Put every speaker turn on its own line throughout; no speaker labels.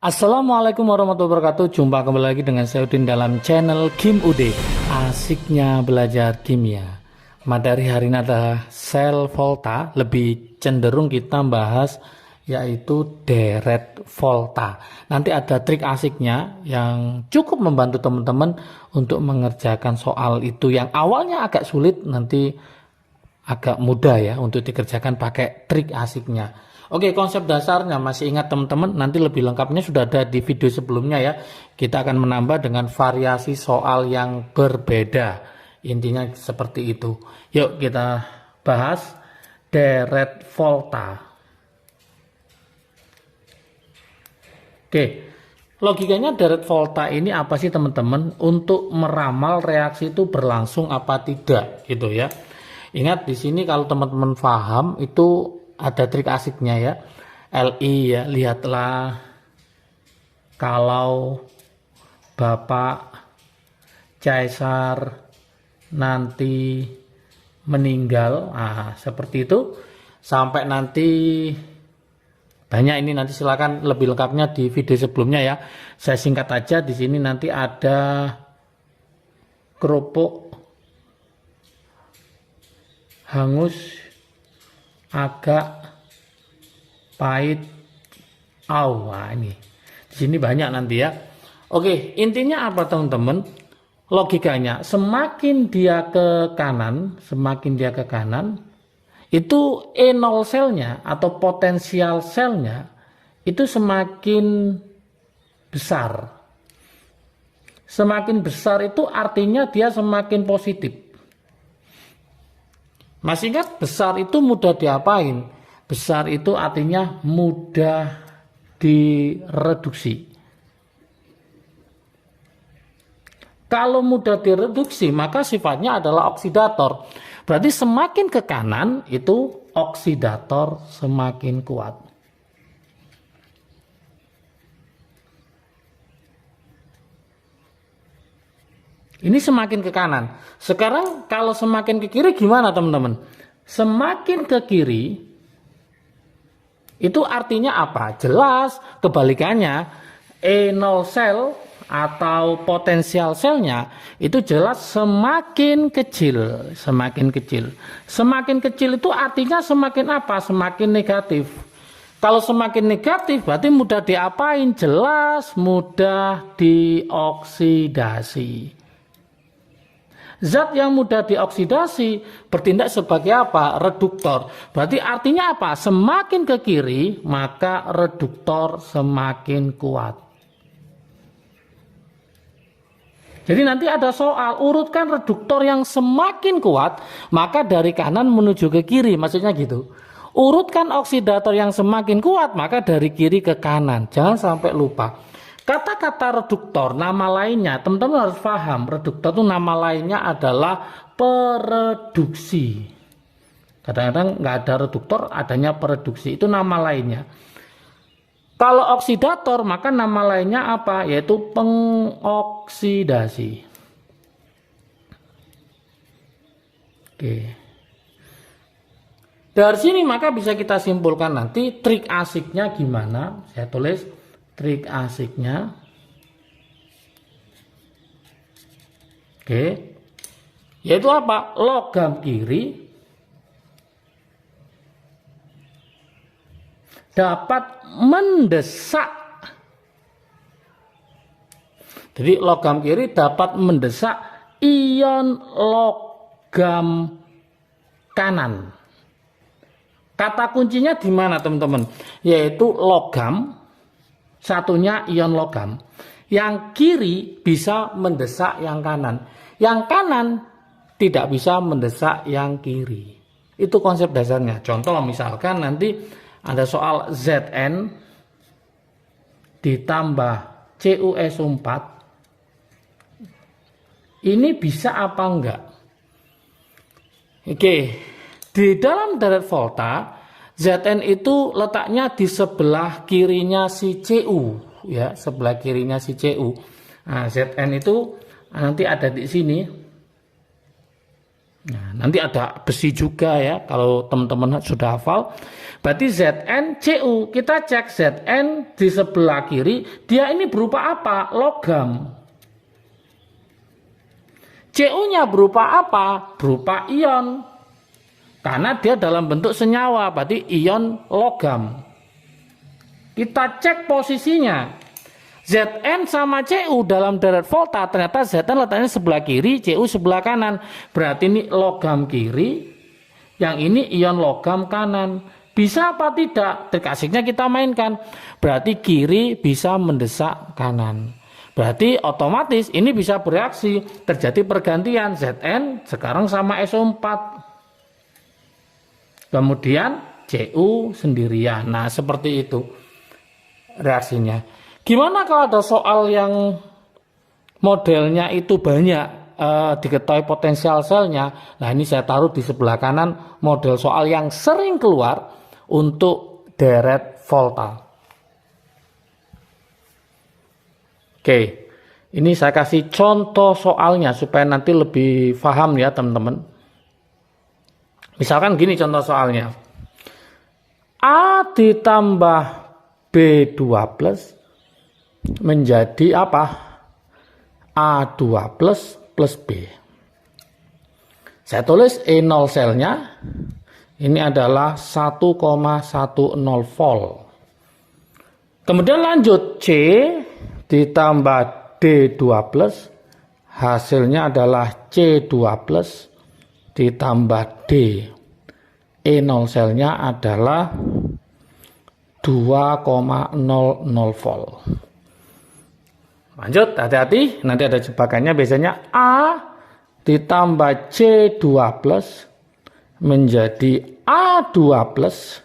Assalamualaikum warahmatullahi wabarakatuh. Jumpa kembali lagi dengan saya Udin dalam channel Kim UD. Asiknya belajar kimia. Materi hari ini adalah sel volta. Lebih cenderung kita bahas yaitu deret volta. Nanti ada trik asiknya yang cukup membantu teman-teman untuk mengerjakan soal itu yang awalnya agak sulit, nanti agak mudah ya untuk dikerjakan pakai trik asiknya. Oke, konsep dasarnya masih ingat teman-teman, nanti lebih lengkapnya sudah ada di video sebelumnya ya. Kita akan menambah dengan variasi soal yang berbeda. Intinya seperti itu. Yuk kita bahas deret volta. Oke, logikanya deret volta ini apa sih teman-teman? Untuk meramal reaksi itu berlangsung apa tidak gitu ya. Ingat di sini kalau teman-teman paham itu ada trik asiknya ya. LI ya, lihatlah kalau Bapak Caesar nanti meninggal, seperti itu. Sampai nanti banyak ini, nanti silakan lebih lengkapnya di video sebelumnya ya. Saya singkat aja, di sini nanti ada kerupuk hangus agak pahit. Ini di sini banyak nanti ya. Oke, intinya apa teman-teman? Logikanya semakin dia ke kanan, itu E0 selnya atau potensial selnya itu semakin besar. Semakin besar itu artinya dia semakin positif. Masih ingat besar itu mudah diapain? Besar itu artinya mudah direduksi. Kalau mudah direduksi maka sifatnya adalah oksidator. Berarti semakin ke kanan itu oksidator semakin kuat. Ini semakin ke kanan. Sekarang kalau semakin ke kiri gimana teman-teman? Semakin ke kiri itu artinya apa? Jelas kebalikannya. E0 sel atau potensial selnya itu jelas semakin kecil. Semakin kecil. Semakin kecil itu artinya semakin apa? Semakin negatif. Kalau semakin negatif berarti mudah diapain? Jelas mudah dioksidasi. Zat yang mudah dioksidasi bertindak sebagai apa? Reduktor. Berarti artinya apa? Semakin ke kiri, maka reduktor semakin kuat. Jadi nanti ada soal, urutkan reduktor yang semakin kuat, maka dari kanan menuju ke kiri, maksudnya gitu. Urutkan oksidator yang semakin kuat, maka dari kiri ke kanan. Jangan sampai lupa. Kata-kata reduktor, nama lainnya, teman-teman harus paham, reduktor itu nama lainnya adalah pereduksi. Kadang-kadang nggak ada reduktor, adanya pereduksi, itu nama lainnya. Kalau oksidator, maka nama lainnya apa? Yaitu pengoksidasi. Oke. Dari sini maka bisa kita simpulkan nanti trik asiknya gimana, saya tulis. Trik asiknya, oke, yaitu apa? Logam kiri dapat mendesak. Jadi logam kiri dapat mendesak ion logam kanan. Kata kuncinya di mana teman-teman? Yaitu logam. Satunya ion logam. Yang kiri bisa mendesak yang kanan. Yang kanan tidak bisa mendesak yang kiri. Itu konsep dasarnya. Contoh misalkan nanti ada soal Zn ditambah CuSO4. Ini bisa apa enggak? Oke. Di dalam deret volta Zn itu letaknya di sebelah kirinya si Cu, ya, sebelah kirinya si Cu. Nah, Zn itu nanti ada di sini. Nah, nanti ada besi juga ya kalau teman-teman sudah hafal. Berarti Zn Cu, kita cek Zn di sebelah kiri, dia ini berupa apa? Logam. Cu-nya berupa apa? Berupa ion. Karena dia dalam bentuk senyawa, berarti ion logam. Kita cek posisinya. Zn sama Cu dalam deret volta, ternyata Zn letaknya sebelah kiri, Cu sebelah kanan. Berarti ini logam kiri, yang ini ion logam kanan. Bisa apa tidak? Trik asiknya kita mainkan. Berarti kiri bisa mendesak kanan. Berarti otomatis ini bisa bereaksi, terjadi pergantian. Zn sekarang sama SO4. Kemudian Cu sendirian. Nah, seperti itu reaksinya. Gimana kalau ada soal yang modelnya itu banyak diketahui potensial selnya? Nah, ini saya taruh di sebelah kanan model soal yang sering keluar untuk deret volta. Oke, ini saya kasih contoh soalnya supaya nanti lebih paham ya teman-teman. Misalkan gini contoh soalnya. A ditambah B2 plus menjadi apa? A2 plus B. Saya tulis E0 selnya ini adalah 1,10 volt. Kemudian lanjut C ditambah D2 plus hasilnya adalah C2 plus ditambah D. E0 selnya adalah 2,00 volt. Lanjut, hati-hati, nanti ada jebakannya. Biasanya A ditambah C2 plus menjadi A2 plus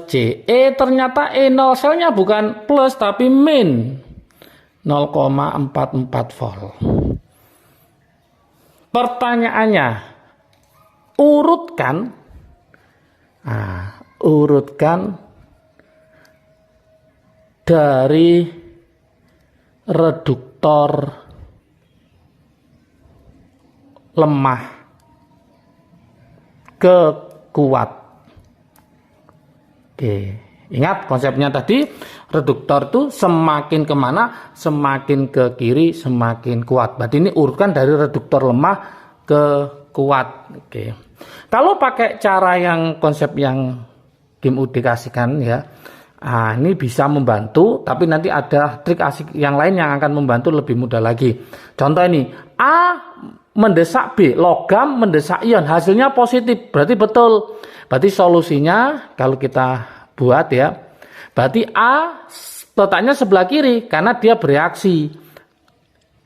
C. Ternyata E0 selnya bukan plus tapi min 0,44 volt. Pertanyaannya, urutkan dari reduktor lemah ke kuat. Oke, ingat konsepnya tadi, reduktor itu semakin kemana? Semakin ke kiri semakin kuat. Berarti ini urutkan dari reduktor lemah ke kuat. Oke. Kalau pakai cara yang konsep yang Kim UD kasihkan ya, ini bisa membantu, tapi nanti ada trik asik yang lain yang akan membantu lebih mudah lagi. Contoh ini, A mendesak B, logam mendesak ion, hasilnya positif, berarti betul. Berarti solusinya kalau kita buat ya, berarti A letaknya sebelah kiri karena dia bereaksi.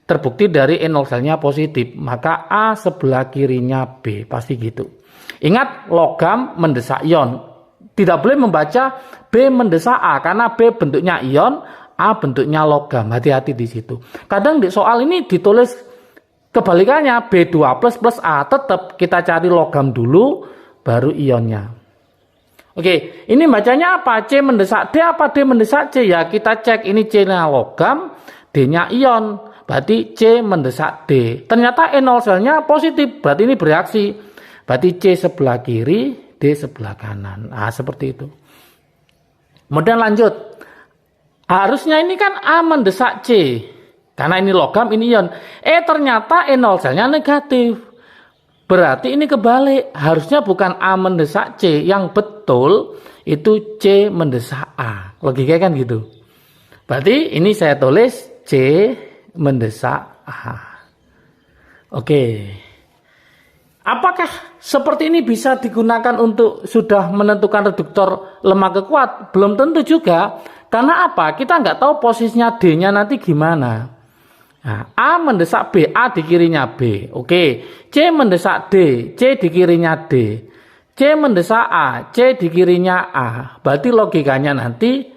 Terbukti dari E0 selnya positif, maka A sebelah kirinya B, pasti gitu. Ingat, logam mendesak ion. Tidak boleh membaca B mendesak A karena B bentuknya ion, A bentuknya logam. Hati-hati di situ. Kadang di soal ini ditulis kebalikannya, B2 plus A. Tetap kita cari logam dulu, baru ionnya. Oke, ini bacanya apa? C mendesak D apa D mendesak C? Ya kita cek, ini C-nya logam, D-nya ion. Berarti C mendesak D. Ternyata E0 selnya positif, berarti ini bereaksi. Berarti C sebelah kiri, D sebelah kanan. Nah, seperti itu. Kemudian lanjut. Harusnya ini kan A mendesak C. Karena ini logam, ini ion. Ternyata E0 selnya negatif. Berarti ini kebalik. Harusnya bukan A mendesak C. Yang betul itu C mendesak A. Logikanya kan gitu. Berarti ini saya tulis C mendesak A. Oke. Apakah seperti ini bisa digunakan untuk sudah menentukan reduktor lemah ke kuat? Belum tentu juga. Karena apa? Kita nggak tahu posisinya D-nya nanti gimana. Nah, A mendesak B, A di kirinya B. Oke. C mendesak D, C di kirinya D. C mendesak A, C di kirinya A. Berarti logikanya nanti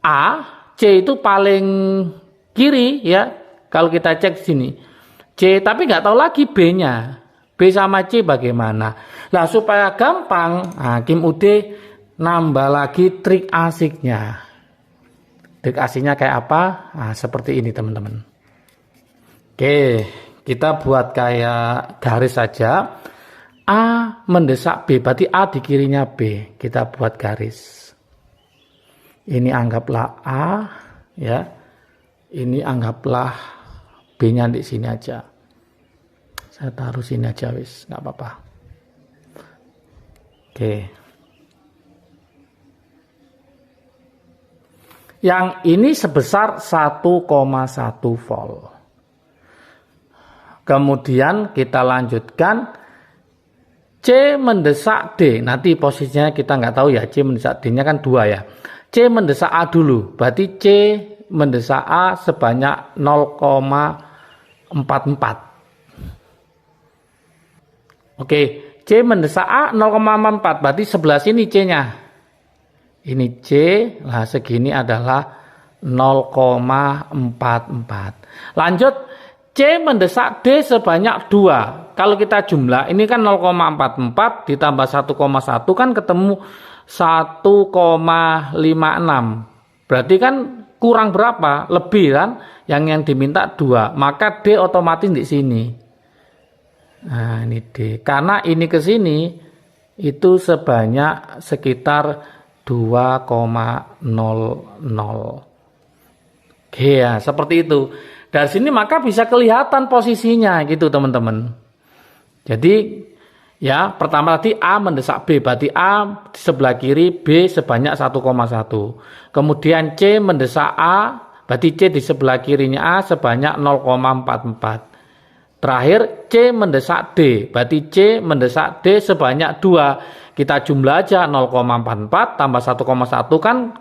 A, C itu paling kiri ya. Kalau kita cek sini. C, tapi nggak tahu lagi B-nya. B sama C bagaimana? Nah, supaya gampang, Kim UD nambah lagi trik asiknya. Trik asiknya kayak apa? Nah, seperti ini teman-teman. Oke, kita buat kayak garis saja. A mendesak B, berarti A di kirinya B. Kita buat garis. Ini anggaplah A, ya. Ini anggaplah B-nya di sini aja. Saya taruh sini aja, wis, nggak apa-apa. Oke. Yang ini sebesar 1,1 volt. Kemudian kita lanjutkan. C mendesak D, nanti posisinya kita nggak tahu ya, C mendesak D-nya kan 2 ya. C mendesak A dulu, berarti C mendesak A sebanyak 0,44. Oke, C mendesak A 0,44, berarti sebelah sini C-nya. Ini C, lah segini adalah 0,44. Lanjut, C mendesak D sebanyak 2. Kalau kita jumlah, ini kan 0,44 ditambah 1,1 kan ketemu 1,56. Berarti kan kurang berapa? Lebih kan? Yang diminta 2. Maka D otomatis di sini. Nah, ini D. Karena ini ke sini itu sebanyak sekitar 2,00. Oke ya, seperti itu. Dari sini maka bisa kelihatan posisinya gitu teman-teman. Jadi ya pertama tadi A mendesak B, berarti A di sebelah kiri, B sebanyak 1,1. Kemudian C mendesak A, berarti C di sebelah kirinya A sebanyak 0,44. Terakhir C mendesak D, berarti C mendesak D sebanyak 2. Kita jumlah aja 0,44 tambah 1,1 kan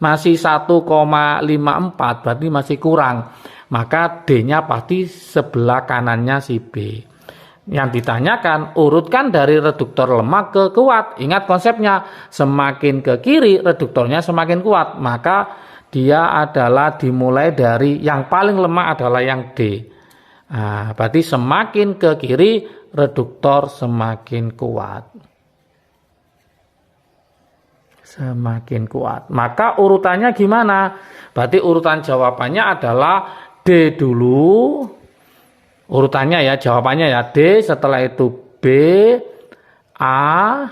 masih 1,54, berarti masih kurang. Maka D-nya pasti sebelah kanannya si B. Yang ditanyakan, urutkan dari reduktor lemah ke kuat. Ingat konsepnya, semakin ke kiri reduktornya semakin kuat. Maka dia adalah dimulai dari yang paling lemah adalah yang D. Nah, berarti semakin ke kiri reduktor semakin kuat. Semakin kuat. Maka urutannya gimana? Berarti urutan jawabannya adalah D dulu. Urutannya ya, jawabannya ya D, setelah itu B, A,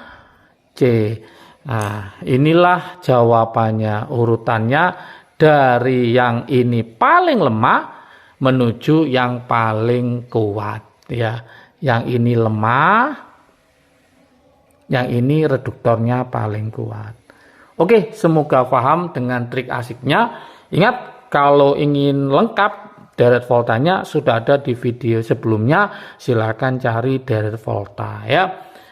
C. Nah, inilah jawabannya, urutannya dari yang ini paling lemah menuju yang paling kuat ya. Yang ini lemah, yang ini reduktornya paling kuat. Oke, semoga paham dengan trik asiknya. Ingat, kalau ingin lengkap deret voltanya sudah ada di video sebelumnya, silakan cari deret volta ya.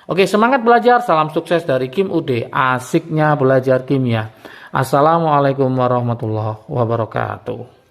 Oke, semangat belajar, salam sukses dari Kim Ude, asiknya belajar kimia. Assalamualaikum warahmatullahi wabarakatuh.